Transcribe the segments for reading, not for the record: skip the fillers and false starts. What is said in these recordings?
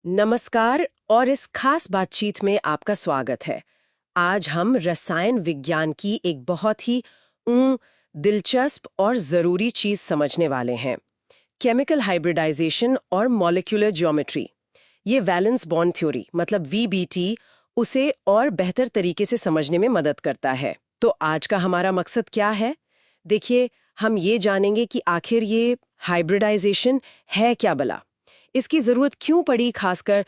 नमस्कार और इस खास बातचीत में आपका स्वागत है। आज हम रसायन विज्ञान की एक बहुत ही दिलचस्प और ज़रूरी चीज़ समझने वाले हैं। केमिकल हाइब्रिडाइजेशन और मॉलिक्यूलर ज्योमेट्री। ये वैलेंस बॉन्ड थ्योरी मतलब वीबीटी उसे और बेहतर तरीके से समझने में मदद करता है। तो आज का हमारा मकसद क्या है? देखिए, हम ये जानेंगे कि आखिर ये हाइब्रिडाइजेशन है क्या भला, इसकी ज़रूरत क्यों पड़ी, खासकर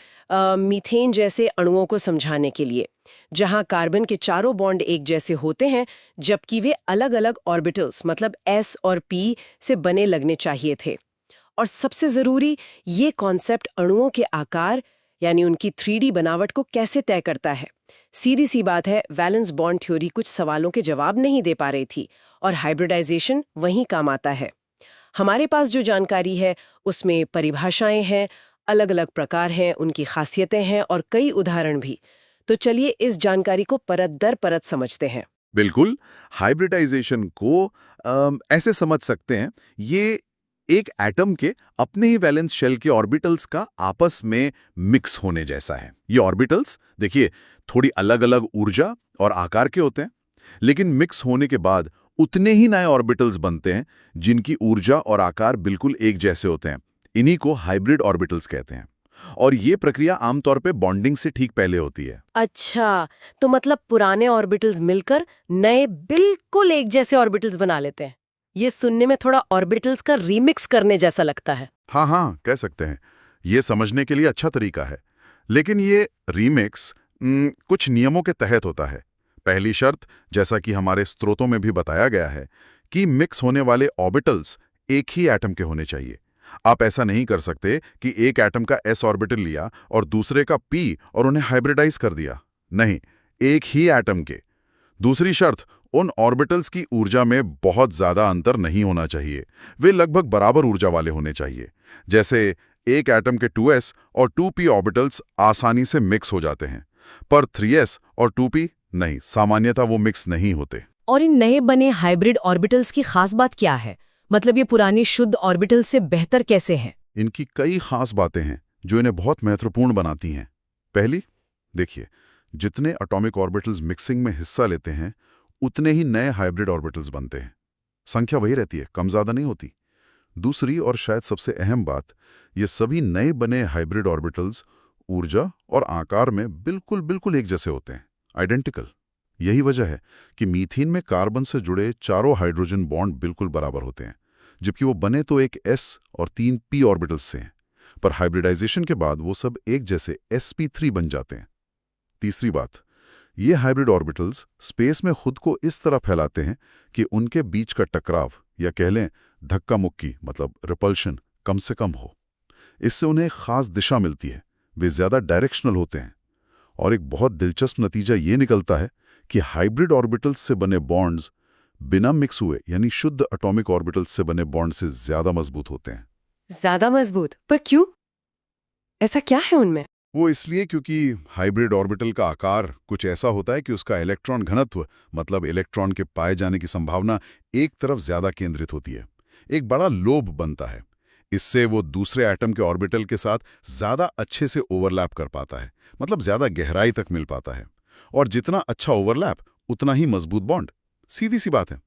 मीथेन जैसे अणुओं को समझाने के लिए, जहां कार्बन के चारों बॉन्ड एक जैसे होते हैं जबकि वे अलग अलग ऑर्बिटल्स मतलब एस और पी से बने लगने चाहिए थे। और सबसे ज़रूरी, ये कॉन्सेप्ट अणुओं के आकार यानी उनकी 3D बनावट को कैसे तय करता है। सीधी सी बात है, वैलेंस बॉन्ड थ्योरी कुछ सवालों के जवाब नहीं दे पा रही थी और हाइब्रिडाइजेशन वहीं काम आता है। हमारे पास जो जानकारी है उसमें परिभाषाएं हैं, अलग अलग प्रकार हैं, उनकी खासियतें हैं और कई उदाहरण भी। तो चलिए इस जानकारी को परत दर परत समझते हैं। बिल्कुल। हाइब्रिडाइजेशन को ऐसे समझ सकते हैं, ये एक एटम के अपने ही वैलेंस शेल के ऑर्बिटल्स का आपस में मिक्स होने जैसा है। ये ऑर्बिटल्स देखिए थोड़ी अलग-अलग ऊर्जा और आकार के होते हैं, लेकिन मिक्स होने के बाद उतने ही नए ऑर्बिटल्स बनते हैं जिनकी ऊर्जा और आकार बिल्कुल एक जैसे होते हैं। इन्हीं को हाइब्रिड ऑर्बिटल्स कहते हैं। और ये प्रक्रिया आमतौर पे बॉन्डिंग से ठीक पहले होती है। अच्छा, तो मतलब पुराने ऑर्बिटल्स मिलकर नए बिल्कुल एक जैसे ऑर्बिटल्स बना लेते हैं। ये सुनने में थोड़ा ऑर्बिटल्स का रीमिक्स करने जैसा लगता है। हाँ हाँ, कह सकते हैं। ये समझने के लिए अच्छा तरीका है। लेकिन ये रीमिक्स कुछ नियमों के तहत होता है। पहली शर्त, जैसा कि हमारे स्रोतों में भी बताया गया है, कि मिक्स होने वाले ऑर्बिटल्स एक ही एटम के होने चाहिए। आप ऐसा नहीं कर सकते कि एक एटम का s ऑर्बिटल लिया और दूसरे का p और उन्हें हाइब्रिडाइज कर दिया। नहीं, एक ही एटम के। दूसरी शर्त, उन ऑर्बिटल्स की ऊर्जा में बहुत ज्यादा अंतर नहीं होना चाहिए। वे लगभग बराबर ऊर्जा वाले होने चाहिए। जैसे एक एटम के 2s और 2p ऑर्बिटल्स आसानी से मिक्स हो जाते हैं, पर 3s और 2p नहीं, सामान्यतः वो मिक्स नहीं होते। और इन नए बने हाइब्रिड ऑर्बिटल्स की खास बात क्या है? मतलब ये पुरानी शुद्ध ऑर्बिटल से बेहतर कैसे हैं? इनकी कई खास बातें हैं जो इन्हें बहुत महत्वपूर्ण बनाती हैं। पहली, देखिए, जितने एटॉमिक ऑर्बिटल्स मिक्सिंग में हिस्सा लेते हैं उतने ही नए हाइब्रिड ऑर्बिटल्स बनते हैं। संख्या वही रहती है, कम ज्यादा नहीं होती। दूसरी और शायद सबसे अहम बात, ये सभी नए बने हाइब्रिड ऑर्बिटल्स ऊर्जा और आकार में बिल्कुल बिल्कुल एक जैसे होते हैं, आइडेंटिकल। यही वजह है कि मीथेन में कार्बन से जुड़े चारों हाइड्रोजन बॉन्ड बिल्कुल बराबर होते हैं, जबकि वो बने तो एक s और 3 p ऑर्बिटल्स से हैं। पर हाइब्रिडाइजेशन के बाद वो सब एक जैसे sp3 बन जाते हैं। तीसरी बात, ये हाइब्रिड ऑर्बिटल्स स्पेस में खुद को इस तरह फैलाते हैं कि उनके बीच का टकराव या कह लें धक्का मुक्की मतलब रिपल्शन कम से कम हो। इससे उन्हें एक खास दिशा मिलती है, वे ज्यादा डायरेक्शनल होते हैं। और एक बहुत दिलचस्प नतीजा ये निकलता है कि हाइब्रिड ऑर्बिटल्स से बने बॉन्ड्स बिना मिक्स हुए यानी शुद्ध एटॉमिक ऑर्बिटल्स से बने बॉन्ड से ज्यादा मजबूत होते हैं। ज्यादा मजबूत? पर क्यों? ऐसा क्या है उनमें? वो इसलिए क्योंकि हाइब्रिड ऑर्बिटल का आकार कुछ ऐसा होता है कि उसका इलेक्ट्रॉन घनत्व मतलब इलेक्ट्रॉन के पाए जाने की संभावना एक तरफ ज्यादा केंद्रित होती है। एक बड़ा लोब बनता है। इससे वो दूसरे एटम के ऑर्बिटल के साथ ज्यादा अच्छे से ओवरलैप कर पाता है, मतलब ज्यादा गहराई तक मिल पाता है। और जितना अच्छा ओवरलैप उतना ही मजबूत बॉन्ड। सीधी सी बात है।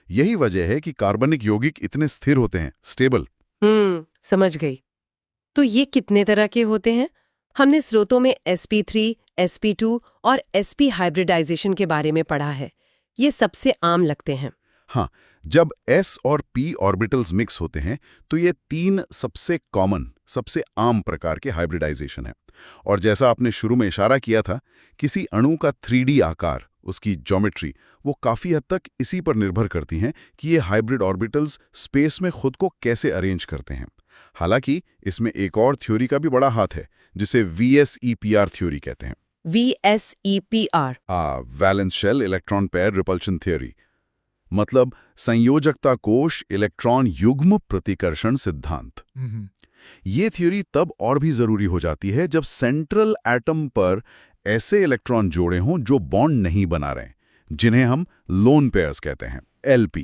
यही वजह है कि कार्बनिक यौगिक इतने स्थिर होते हैं, स्टेबल। समझ गई। तो ये कितने तरह के होते हैं? हमने स्रोतों में sp3, sp2 और sp हाइब्रिडाइजेशन के बारे में पढ़ा है। ये सबसे आम लगते हैं। हाँ, जब s और p ऑर्बिटल्स मिक्स होते हैं तो ये तीन सबसे कॉमन, सबसे आम प्रकार के हाइब्रिडाइजेशन है। और जैसा आपने शुरू में इशारा किया था, किसी अणु का 3D आकार, उसकी ज्योमेट्री, वो काफी हद तक इसी पर निर्भर करती हैं कि ये हाइब्रिड ऑर्बिटल्स स्पेस में खुद को कैसे अरेंज करते हैं। हालांकि इसमें एक और थ्योरी का भी बड़ा हाथ है, जिसे VSEPR थ्योरी कहते हैं। VSEPR? Valence shell electron pair repulsion theory, मतलब संयोजकता कोश इलेक्ट्रॉन युग्म प्रतिकर्षण सिद्धांत। ये थ्योरी तब और भी जरूरी हो जाती है जब सेंट्रल एटम पर ऐसे इलेक्ट्रॉन जोड़े हों जो बॉन्ड नहीं बना रहे, जिन्हें हम लोन पेयर्स कहते हैं, LP।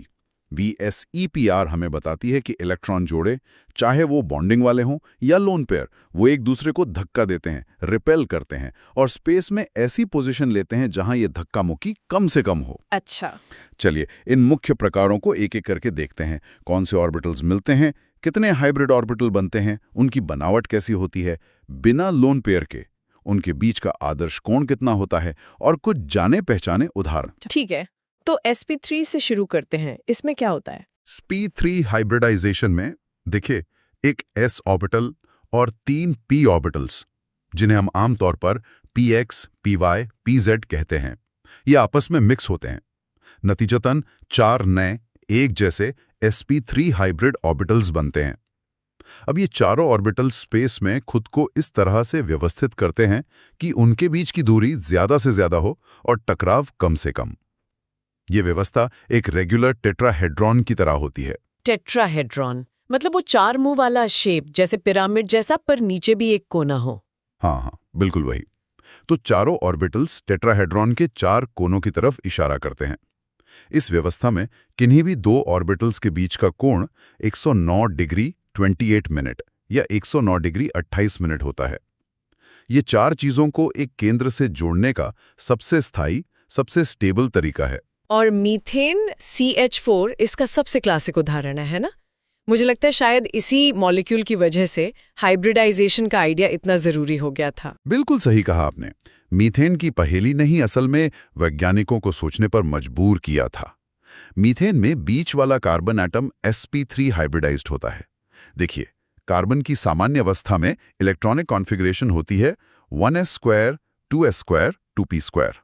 VSEPR हमें बताती है कि इलेक्ट्रॉन जोड़े, चाहे वो बॉन्डिंग वाले हों या लोन पेयर, वो एक दूसरे को धक्का देते हैं, रिपेल करते हैं और स्पेस में ऐसी पोजीशन लेते हैं जहां ये धक्का मुक्की कम से कम हो। अच्छा। चलिए इन मुख्य प्रकारों को एक एक करके देखते हैं। कौन से ऑर्बिटल्स मिलते हैं, कितने हाइब्रिड ऑर्बिटल बनते हैं, उनकी बनावट कैसी होती है, बिना लोन पेयर के उनके बीच का आदर्श कोण कितना होता है और कुछ जाने पहचाने उदाहरण। ठीक है, तो sp3 से शुरू करते हैं। इसमें क्या होता है? sp3 हाइब्रिडाइजेशन में देखिए, एक s ऑर्बिटल और 3 p ऑर्बिटल्स, जिन्हें हम आमतौर पर px, py, pz कहते हैं, ये आपस में मिक्स होते हैं। नतीजतन 4 नए एक जैसे sp3 हाइब्रिड ऑर्बिटल्स बनते हैं। अब ये चारों ऑर्बिटल स्पेस में खुद को इस तरह से व्यवस्थित करते हैं कि उनके बीच की दूरी ज्यादा से ज्यादा हो और टकराव कम से कम। ये व्यवस्था एक रेगुलर टेट्राहेड्रॉन की तरह होती है। टेट्राहेड्रॉन मतलब वो 4 मुंह वाला शेप, जैसे पिरामिड जैसा, पर नीचे भी एक कोना हो। हाँ, बिल्कुल वही। तो चारों ऑर्बिटल्स टेट्राहेड्रॉन के 4 कोनों की तरफ इशारा करते हैं। इस व्यवस्था में किन्हीं भी 2 ऑर्बिटल्स के बीच का कोण 109 डिग्री 28 मिनट या 109 डिग्री 28 मिनट होता है। ये 4 चीजों को एक केंद्र से जोड़ने का सबसे स्थायी, सबसे स्टेबल तरीका है। और मीथेन CH4 इसका सबसे क्लासिक उदाहरण है ना? मुझे लगता है शायद इसी मॉलिक्यूल की वजह से हाइब्रिडाइजेशन का आइडिया इतना जरूरी हो गया था। बिल्कुल सही कहा आपने। मीथेन की पहेली ने ही असल में वैज्ञानिकों को सोचने पर मजबूर किया था। मीथेन में बीच वाला कार्बन एटम sp3 हाइब्रिडाइज्ड होता है। देखिए, कार्बन की सामान्य अवस्था में इलेक्ट्रॉनिक कॉन्फ़िगरेशन होती है 1s², 2s², 2p²।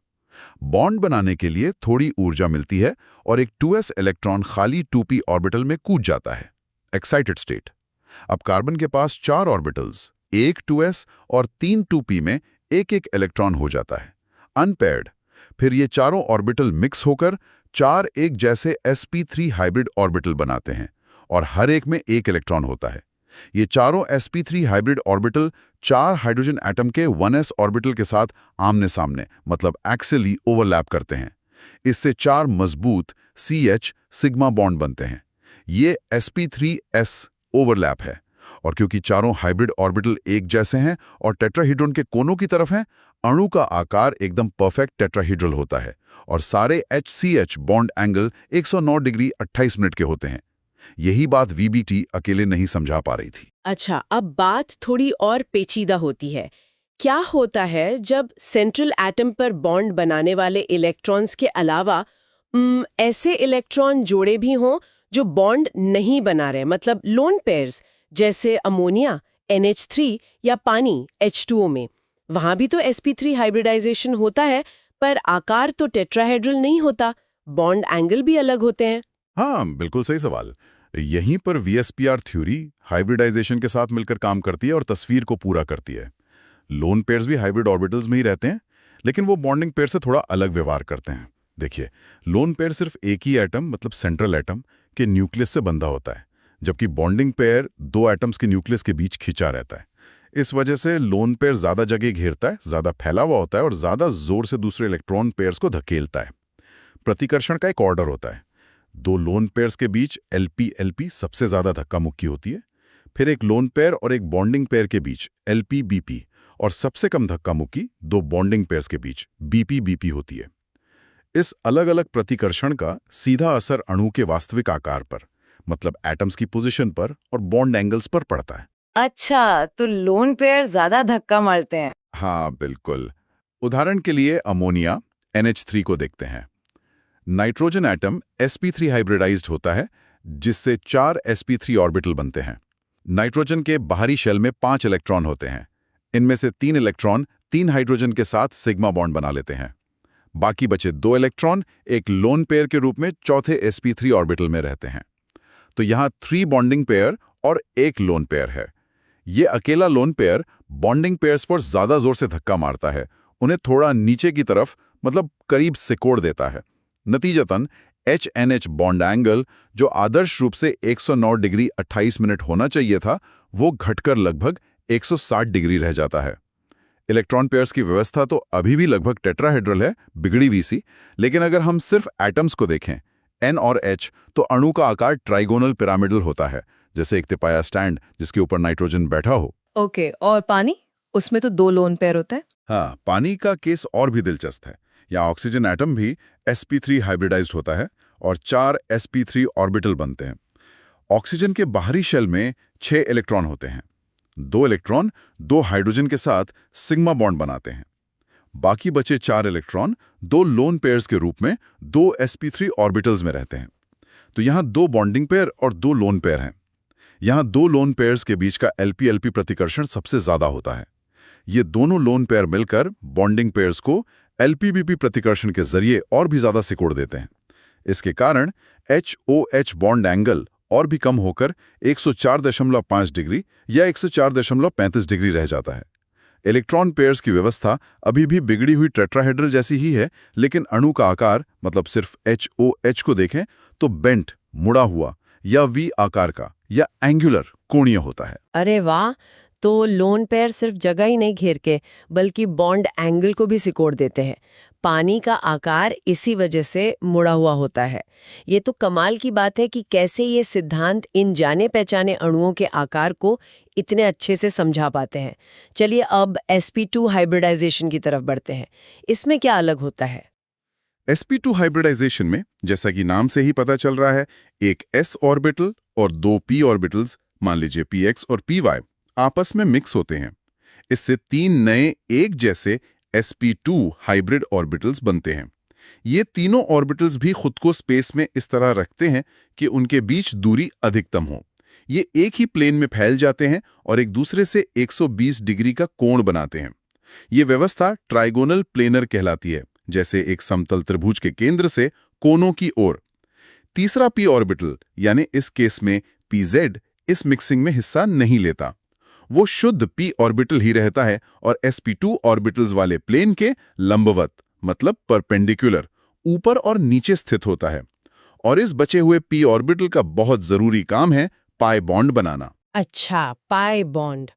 बॉन्ड बनाने के लिए थोड़ी ऊर्जा मिलती है और एक 2s इलेक्ट्रॉन खाली 2p ऑर्बिटल में कूद जाता है, एक्साइटेड स्टेट। अब कार्बन के पास 4 ऑर्बिटल्स, एक 2s और 3 2p में एक एक इलेक्ट्रॉन हो जाता है, अनपेयर्ड। फिर ये चारों ऑर्बिटल मिक्स होकर 4 एक जैसे sp3 हाइब्रिड ऑर्बिटल बनाते हैं और हर एक में एक इलेक्ट्रॉन होता है। ये चारों sp3 hybrid orbital 4 hydrogen atom के 1s ऑर्बिटल के साथ आमने सामने मतलब एक्सियली ओवरलैप करते हैं। इससे 4 मजबूत CH सिग्मा बॉन्ड बनते हैं। ये sp3s ओवरलैप है और क्योंकि चारों हाइब्रिड ऑर्बिटल एक जैसे हैं और टेट्राहीड्रॉन के कोनों की तरफ हैं, अणु का आकार एकदम परफेक्ट टेट्राहीड्रल होता है और सारे HCH bond angle 109 degree 28 minute के होते हैं। यही बात VBT अकेले नहीं समझा पा रही थी। अच्छा, अब बात थोड़ी और पेचीदा होती है। क्या होता है जब सेंट्रल एटम पर बॉन्ड बनाने वाले इलेक्ट्रॉन्स के अलावा ऐसे इलेक्ट्रॉन जोड़े भी हों जो बॉन्ड नहीं बना रहे, मतलब लोन पेयर्स, जैसे अमोनिया NH3 या पानी H2O में? वहां भी तो sp3 हाइब्रिडाइजेशन होता है, पर आकार तो टेट्राहेड्रल नहीं होता, बॉन्ड एंगल भी अलग होते हैं। हाँ, बिल्कुल सही सवाल। यहीं पर VSPR थ्योरी हाइब्रिडाइजेशन के साथ मिलकर काम करती है और तस्वीर को पूरा करती है। लोन पेयर्स भी हाइब्रिड ऑर्बिटल्स में ही रहते हैं, लेकिन वो बॉन्डिंग पेयर से थोड़ा अलग व्यवहार करते हैं। देखिए, लोन पेयर सिर्फ एक ही एटम मतलब सेंट्रल एटम के न्यूक्लियस से बंधा होता है, जबकि बॉन्डिंग पेयर 2 एटम्स के न्यूक्लियस के बीच खिंचा रहता है। इस वजह से लोन पेयर ज्यादा जगह घेरता है, ज्यादा फैला हुआ होता है और ज्यादा जोर से दूसरे इलेक्ट्रॉन पेयर्स को धकेलता है। प्रतिकर्षण का एक ऑर्डर होता है। 2 लोन पेयर्स के बीच LP-LP सबसे ज्यादा धक्का मुक्की होती है, फिर एक लोन पेयर और एक बॉन्डिंग पेयर के बीच LP-BP और सबसे कम धक्का मुक्की 2 बॉन्डिंग पेयर्स के बीच BP-BP होती है। इस अलग अलग प्रतिकर्षण का सीधा असर अणु के वास्तविक आकार पर, मतलब एटम्स की पोजीशन पर और बॉन्ड एंगल्स पर पड़ता है। अच्छा, तो लोन पेयर ज्यादा धक्का मारते हैं। हाँ, बिल्कुल। उदाहरण के लिए अमोनिया NH3 को देखते हैं। नाइट्रोजन एटम sp3 हाइब्रिडाइज्ड होता है, जिससे 4 sp3 ऑर्बिटल बनते हैं। नाइट्रोजन के बाहरी शेल में 5 इलेक्ट्रॉन होते हैं। इनमें से 3 इलेक्ट्रॉन 3 हाइड्रोजन के साथ सिग्मा बॉन्ड बना लेते हैं। बाकी बचे 2 इलेक्ट्रॉन एक लोन पेयर के रूप में चौथे sp3 ऑर्बिटल में रहते हैं। तो यहाँ 3 बॉन्डिंग पेयर और 1 लोन पेयर है। ये अकेला लोन पेयर बॉन्डिंग पेयर्स पर ज्यादा जोर से धक्का मारता है, उन्हें थोड़ा नीचे की तरफ मतलब करीब सिकोड़ देता है। नतीजतन HNH बॉन्ड एंगल, जो आदर्श रूप से 109 डिग्री 28 मिनट होना चाहिए था, वो घटकर लगभग 160 डिग्री रह जाता है। इलेक्ट्रॉन पेयर्स की व्यवस्था तो अभी भी लगभग टेट्राहेड्रल है, बिगड़ी हुई सी, लेकिन अगर हम सिर्फ एटम्स को देखें, N और H तो अणु का आकार ट्राइगोनल पिरामिडल होता है, जैसे एक तिपाया स्टैंड जिसके ऊपर नाइट्रोजन बैठा हो। ओके, और पानी? उसमें तो 2 लोन पेयर होता है। हाँ, पानी का केस और भी दिलचस्प है। यहाँ ऑक्सीजन एटम भी sp3 हाइब्रिडाइज्ड होता है और 4 sp3 ऑर्बिटल बनते हैं। ऑक्सीजन के बाहरी शेल में 6 इलेक्ट्रॉन होते हैं। 2 इलेक्ट्रॉन 2 हाइड्रोजन के साथ सिग्मा बॉन्ड बनाते हैं। बाकी बचे 4 इलेक्ट्रॉन 2 लोन पेयर्स के रूप में 2 sp3 ऑर्बिटल्स में रहते हैं। तो यहाँ 2 बॉन्डिंग पेयर और 2 लोन पेयर हैं। यहाँ 2 लोन पेयर्स के बीच का LP-LP प्रतिकर्षण सबसे ज्यादा होता है। ये दोनों लोन पेयर मिलकर बॉन्डिंग पेयर्स को LP-BP प्रतिकर्षण के जरिए और भी ज्यादा सिकोड़ देते हैं। इसके कारण HOH बॉन्ड एंगल और भी कम होकर 104.5 डिग्री या 104.35 डिग्री रह जाता है। इलेक्ट्रॉन पेयर्स की व्यवस्था अभी भी बिगड़ी हुई टेट्राहेड्रल जैसी ही है, लेकिन अणु का आकार मतलब सिर्फ HOH को देखें तो बेंट, मुड़ा हुआ या V आकार का या एंगुलर, कोणीय होता है। अरे वाह! तो लोन पेयर सिर्फ जगह ही नहीं घेरते बल्कि बॉन्ड एंगल को भी सिकोड़ देते हैं। पानी का आकार इसी वजह से मुड़ा हुआ होता है। ये तो कमाल की बात है कि कैसे ये सिद्धांत इन जाने पहचाने अणुओं के आकार को इतने अच्छे से समझा पाते हैं। चलिए अब sp2 हाइब्रिडाइजेशन की तरफ बढ़ते हैं। इसमें क्या अलग होता है? sp2 हाइब्रिडाइजेशन में, जैसा कि नाम से ही पता चल रहा है, एक s ऑर्बिटल और 2 p ऑर्बिटल्स, मान लीजिए px और py, आपस में मिक्स होते हैं। इससे 3 नए एक जैसे sp2 हाइब्रिड ऑर्बिटल्स बनते हैं। ये तीनों ऑर्बिटल्स भी खुद को स्पेस में इस तरह रखते हैं कि उनके बीच दूरी अधिकतम हो। ये एक ही प्लेन में फैल जाते हैं और एक दूसरे से 120 डिग्री का कोण बनाते हैं। ये व्यवस्था ट्राइगोनल प्लेनर कहलाती है, जैसे एक समतल त्रिभुज के केंद्र से कोनों की ओर। तीसरा p ऑर्बिटल, यानी इस केस में pz, इस मिक्सिंग में हिस्सा नहीं लेता। वो शुद्ध p ऑर्बिटल ही रहता है और sp2 ऑर्बिटल्स वाले प्लेन के लंबवत, मतलब परपेंडिकुलर, ऊपर और नीचे स्थित होता है। और इस बचे हुए p ऑर्बिटल का बहुत जरूरी काम है पाई बॉन्ड बनाना। अच्छा, पाई बॉन्ड।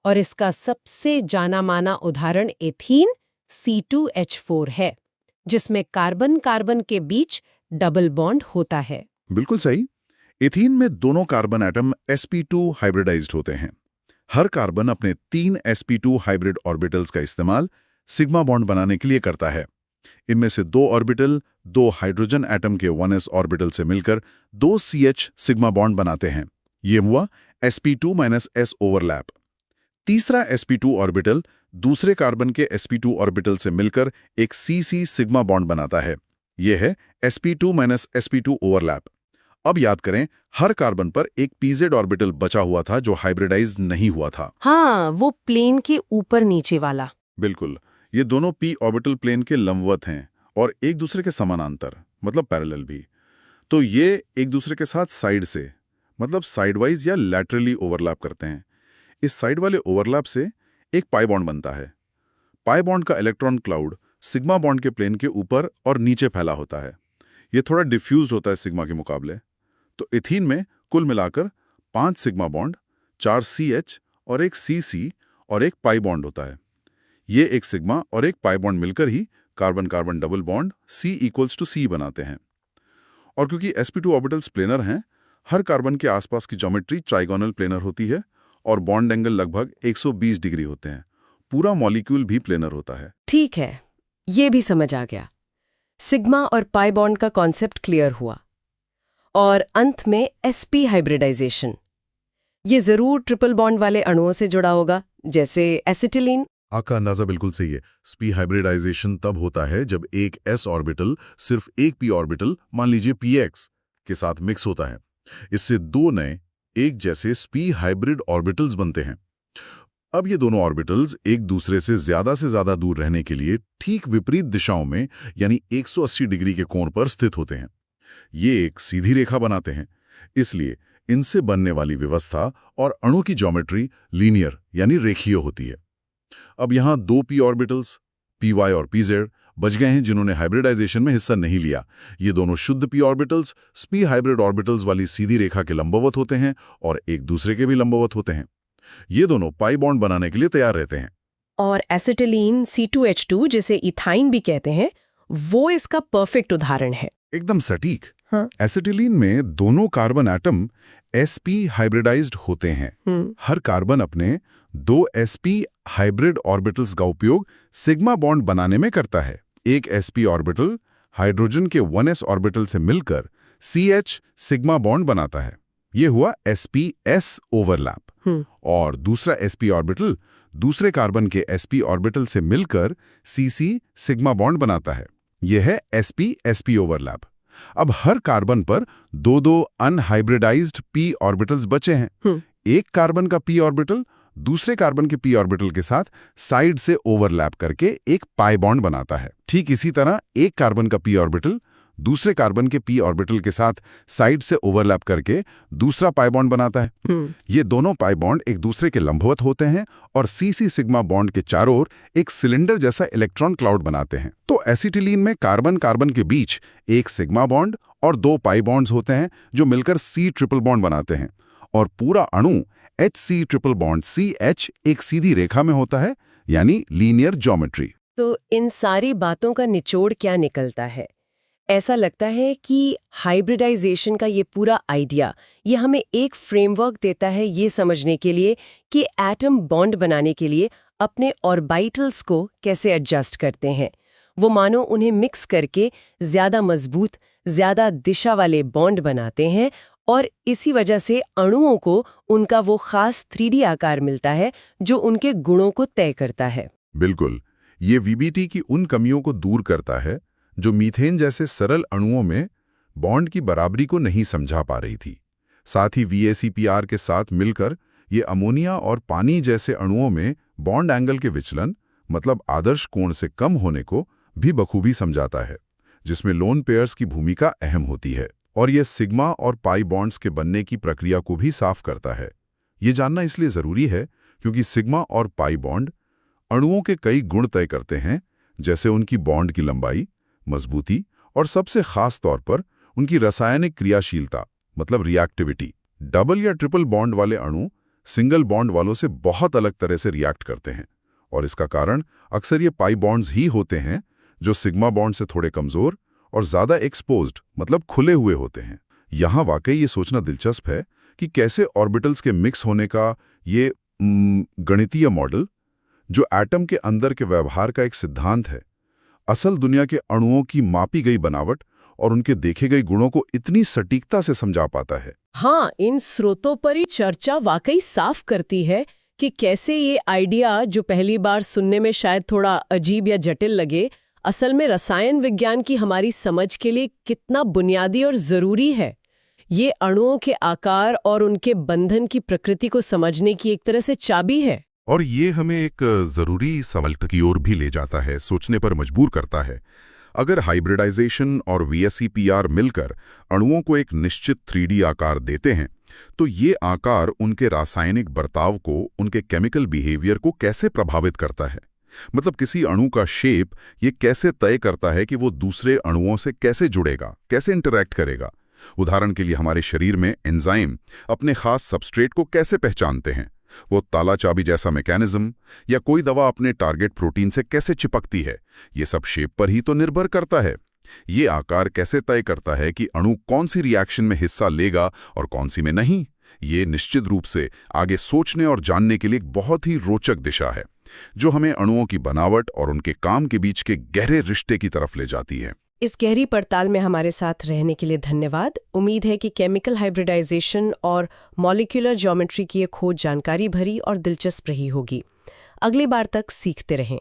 और इसका सबसे जाना माना उदाहरण एथीन C2H4 है, जिसमें कार्बन कार्बन के बीच डबल बॉन्ड होता है। बिल्कुल सही। एथीन में दोनों कार्बन एटम sp2 हाइब्रिडाइज्ड होते हैं। हर कार्बन अपने 3 sp2 हाइब्रिड ऑर्बिटल्स का इस्तेमाल सिग्मा बॉन्ड बनाने के लिए करता है। इनमें से 2 ऑर्बिटल 2 हाइड्रोजन एटम के 1s ऑर्बिटल से मिलकर 2 CH सिग्मा बॉन्ड बनाते हैं। ये हुआ sp2-s ओवरलैप। तीसरा sp2 ऑर्बिटल दूसरे कार्बन के sp2 ऑर्बिटल से मिलकर एक CC सिग्मा बॉन्ड बनाता है। यह है sp2-sp2 ओवरलैप। अब याद करें, हर कार्बन पर एक pz ऑर्बिटल बचा हुआ था जो हाइब्रिडाइज नहीं हुआ था। हाँ, वो प्लेन के ऊपर नीचे वाला। बिल्कुल। ये दोनों p ऑर्बिटल प्लेन के लंबवत हैं और एक दूसरे के समानांतर, मतलब पैरेलल भी। तो ये एक दूसरे के साथ साइड से, मतलब साइडवाइज या लैटरली ओवरलैप करते हैं। इस साइड वाले ओवरलैप से एक पाई बॉन्ड बनता है। पाई बॉन्ड का इलेक्ट्रॉन क्लाउड सिग्मा बॉन्ड के प्लेन के ऊपर और नीचे फैला होता है। ये थोड़ा डिफ्यूज्ड होता है सिग्मा के मुकाबले। तो एथीन में कुल मिलाकर 5 सिग्मा बॉन्ड, 4 CH और एक CC और एक पाई बॉन्ड होता है। ये एक सिग्मा और एक पाई बॉन्ड मिलकर ही carbon carbon double bond C=C बनाते हैं। और क्योंकि sp2 ऑर्बिटल्स प्लेनर हैं, हर कार्बन के आसपास की ज्योमेट्री ट्राइगोनल प्लेनर होती है और बॉन्ड एंगल लगभग 120 डिग्री होते हैं। पूरा मॉलिक्यूल भी प्लेनर होता है। ठीक है, ये भी समझ आ गया। सिग्मा और पाई बॉन्ड का कॉन्सेप्ट क्लियर हुआ। और अंत में sp हाइब्रिडाइजेशन। ये जरूर ट्रिपल बॉन्ड वाले अणुओं से जुड़ा होगा, जैसे एसिटिलीन। आपका अंदाजा बिल्कुल सही है। sp हाइब्रिडाइजेशन तब होता है जब एक s ऑर्बिटल सिर्फ एक p ऑर्बिटल, मान लीजिए px, के साथ मिक्स होता है। इससे 2 नए एक जैसे sp हाइब्रिड ऑर्बिटल्स बनते हैं। अब ये दोनों ऑर्बिटल्स एक दूसरे से ज्यादा दूर रहने के लिए ठीक विपरीत दिशाओं में, यानी 180 डिग्री के कोण पर स्थित होते हैं। ये एक सीधी रेखा बनाते हैं। इसलिए इनसे बनने वाली व्यवस्था और अणु की ज्योमेट्री लीनियर यानी रेखीय होती है। अब यहां 2 p ऑर्बिटल्स py और pz बच गए हैं जिन्होंने हाइब्रिडाइजेशन में हिस्सा नहीं लिया। ये दोनों शुद्ध p orbitals sp hybrid orbitals वाली सीधी रेखा के लंबवत होते हैं और एक दूसरे के भी लंबवत होते हैं। ये दोनों पाई बॉन्ड बनाने के लिए तैयार रहते हैं। और एसिटिलीन C2H2, जिसे इथाइन भी कहते हैं, वो इसका परफेक्ट उदाहरण है। एकदम सटीक। हाँ। एसिटिलीन में दोनों कार्बन एटम sp हाइब्रिडाइज्ड होते हैं। हर कार्बन अपने 2 sp हाइब्रिड ऑर्बिटल्स का उपयोग सिग्मा बॉन्ड बनाने में करता है। एक sp ऑर्बिटल हाइड्रोजन के 1s ऑर्बिटल से मिलकर CH सिग्मा बॉन्ड बनाता है। ये हुआ sp-s ओवरलैप। और दूसरा sp ऑर्बिटल दूसरे कार्बन के sp ऑर्बिटल से मिलकर cc सिग्मा बॉन्ड बनाता है। यह है sp-sp ओवरलैप। अब हर कार्बन पर 2-2 अनहाइब्रिडाइज्ड p ऑर्बिटल्स बचे हैं। एक कार्बन का p ऑर्बिटल दूसरे कार्बन के p ऑर्बिटल के साथ साइड से ओवरलैप करके एक पाई बॉन्ड बनाता है। ठीक इसी तरह एक कार्बन का p ऑर्बिटल दूसरे कार्बन के p ऑर्बिटल के साथ साइड से ओवरलैप करके दूसरा पाई बॉन्ड बनाता है। ये दोनों पाई बॉन्ड एक दूसरे के लंबवत होते हैं और CC सिग्मा बॉन्ड के चारों ओर एक सिलेंडर जैसा इलेक्ट्रॉन क्लाउड बनाते हैं। तो एसिटिलीन में कार्बन कार्बन के बीच एक सिग्मा बॉन्ड और 2 पाई बॉन्ड्स होते हैं जो मिलकर C ट्रिपल बॉन्ड बनाते हैं और पूरा अणु HC ट्रिपल बॉन्ड CH एक सीधी रेखा में होता है, यानी लीनियर ज्योमेट्री। तो इन सारी बातों का निचोड़ क्या निकलता है? ऐसा लगता है कि हाइब्रिडाइजेशन का ये पूरा आइडिया ये हमें एक फ्रेमवर्क देता है ये समझने के लिए कि एटम बॉन्ड बनाने के लिए अपने ऑर्बिटल्स को कैसे एडजस्ट करते हैं। वो मानो उन्हें मिक्स करके ज्यादा मजबूत, ज्यादा दिशा वाले बॉन्ड बनाते हैं और इसी वजह से अणुओं को उनका वो खास 3D आकार मिलता है जो उनके गुणों को तय करता है। बिल्कुल, ये VBT की उन कमियों को दूर करता है जो मीथेन जैसे सरल अणुओं में बॉन्ड की बराबरी को नहीं समझा पा रही थी। साथ ही VACPR के साथ मिलकर ये अमोनिया और पानी जैसे अणुओं में बॉन्ड एंगल के विचलन, मतलब आदर्श कोण से कम होने को भी बखूबी समझाता है, जिसमें लोन पेयर्स की भूमिका अहम होती है। और ये सिग्मा और पाई बॉन्ड्स के बनने की प्रक्रिया को भी साफ करता है। ये जानना इसलिए ज़रूरी है क्योंकि सिग्मा और पाई बॉन्ड अणुओं के कई गुण तय करते हैं, जैसे उनकी बॉन्ड की लंबाई, मजबूती और सबसे खास तौर पर उनकी रासायनिक क्रियाशीलता, मतलब रिएक्टिविटी। डबल या ट्रिपल बॉन्ड वाले अणु सिंगल बॉन्ड वालों से बहुत अलग तरह से रिएक्ट करते हैं और इसका कारण अक्सर ये पाई बॉन्ड्स ही होते हैं जो सिग्मा बॉन्ड से थोड़े कमजोर और ज्यादा एक्सपोज्ड, मतलब खुले हुए होते हैं। यहाँ वाकई ये सोचना दिलचस्प है कि कैसे ऑर्बिटल्स के मिक्स होने का ये गणितीय मॉडल, जो एटम के अंदर के व्यवहार का एक सिद्धांत है, असल दुनिया के अणुओं की मापी गई बनावट और उनके देखे गए गुणों को इतनी सटीकता से समझा पाता है। हाँ, इन स्रोतों पर ही चर्चा वाकई साफ करती है कि कैसे ये आइडिया, जो पहली बार सुनने में शायद थोड़ा अजीब या जटिल लगे, असल में रसायन विज्ञान की हमारी समझ के लिए कितना बुनियादी और जरूरी है। ये अणुओं के आकार और उनके बंधन की प्रकृति को समझने की एक तरह से चाबी है। और ये हमें एक जरूरी सवाल की ओर भी ले जाता है, सोचने पर मजबूर करता है। अगर हाइब्रिडाइजेशन और VACPR मिलकर अणुओं को एक निश्चित 3D आकार देते हैं, तो ये आकार उनके रासायनिक बर्ताव को, उनके केमिकल बिहेवियर को कैसे प्रभावित करता है। मतलब किसी अणु का शेप ये कैसे तय करता है कि वो दूसरे अणुओं से कैसे जुड़ेगा, कैसे इंटरैक्ट करेगा। उदाहरण के लिए हमारे शरीर में एंजाइम अपने खास सबस्ट्रेट को कैसे पहचानते हैं, वो ताला चाबी जैसा मैकेनिज्म, या कोई दवा अपने टारगेट प्रोटीन से कैसे चिपकती है, ये सब शेप पर ही तो निर्भर करता है। ये आकार कैसे तय करता है कि अणु कौन सी रिएक्शन में हिस्सा लेगा और कौन सी में नहीं। ये निश्चित रूप से आगे सोचने और जानने के लिए एक बहुत ही रोचक दिशा है, जो हमें अणुओं की बनावट और उनके काम के बीच के गहरे रिश्ते की तरफ ले जाती है। इस गहरी पड़ताल में हमारे साथ रहने के लिए धन्यवाद। उम्मीद है कि केमिकल हाइब्रिडाइजेशन और मॉलिक्यूलर ज्योमेट्री की ये खोज जानकारी भरी और दिलचस्प रही होगी। अगली बार तक सीखते रहें।